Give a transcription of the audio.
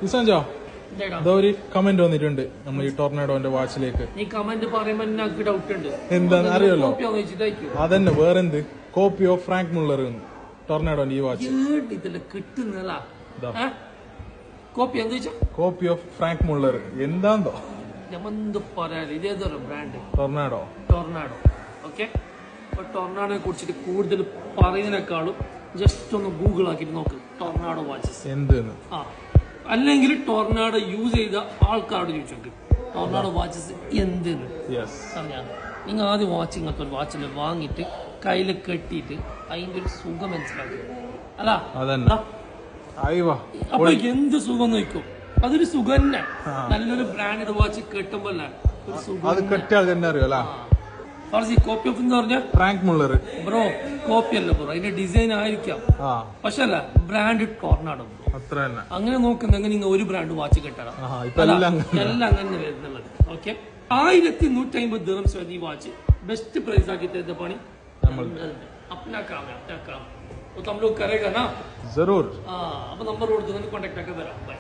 ഇസാഞ്ചോ ഇതാ ഒരു കമന്റ് വന്നിട്ടുണ്ട് നമ്മൾ ഈ ടൊർണാഡോന്റെ വാച്ചിലേക്ക്. ഈ കമന്റ് പറയുമ്പോ എനിക്ക് ഡൗട്ട് ഉണ്ട്, എന്താന്ന് അറിയാലോ? അതന്നെ വേറെന്ത് കോപ്പി ഓഫ് ഫ്രാങ്ക് മുള്ളർ ടൊർണാഡോന്റെ ഈ വാച്ച് ഇതില് കിട്ടുന്നതാ. കോപ്പി എന്താ വെച്ചാ കോപ്പി ഓഫ് ഫ്രാങ്ക് മുള്ളർ എന്താന്തോ എന്ത് പറയാൻ ഇതേതൊരു ബ്രാൻഡ് ടൊർണാഡോ. ഓക്കെ. അപ്പൊ ടൊർണാഡോയെ കുറിച്ചിട്ട് കൂടുതൽ പറയുന്നതിനേക്കാളും ജസ്റ്റ് ഒന്ന് ഗൂഗിൾ ആക്കിട്ട് നോക്ക് ടൊർണാഡോ വാച്ചസ് എന്തെന്ന്. അല്ലെങ്കിൽ ടൊർണാഡോ യൂസ് ചെയ്ത ആൾക്കാരോട് ചോദിച്ചു നോക്ക് ടൊർണാഡോ വാച്ചസ് എന്തെന്ന്. നിങ്ങൾ ആദ്യം വാച്ച് ഇങ്ങനത്തെ ഒരു വാച്ചിൽ വാങ്ങിയിട്ട് കയ്യിൽ കെട്ടിയിട്ട് അതിന്റെ ഒരു സുഖം മനസ്സിലാക്കി അല്ല. അപ്പൊ എന്ത് സുഖം നോക്കും, അതൊരു സുഖം തന്നെ. നല്ലൊരു ബ്രാൻഡഡ് വാച്ച് കെട്ടുമ്പോ ഒരു സുഖം. കോപ്പി ഓഫ് എന്ന് പറഞ്ഞാൽ ഫ്രാങ്ക് മുള്ളർ ബ്രോ കോപ്പി അല്ല ബ്രോ, അതിന്റെ ഡിസൈൻ ആയിരിക്കാം, പക്ഷെ അല്ല ബ്രാൻഡ് ടൊർണാഡോ. അങ്ങനെ നോക്കുന്നെങ്കിൽ നിങ്ങൾ ഒരു ബ്രാൻഡ് വാച്ച് കെട്ടണം, എല്ലാം അങ്ങനെ വരുന്നുള്ളത്. ഓക്കെ. 1150 ദിർഹംസ് ഈ വാച്ച് बेस्ट प्राइस आके दे पानी अपना काम है, अपना काम वो तो हम लोग करेगा ना जरूर। हाँ अब नंबर और कांटेक्ट करके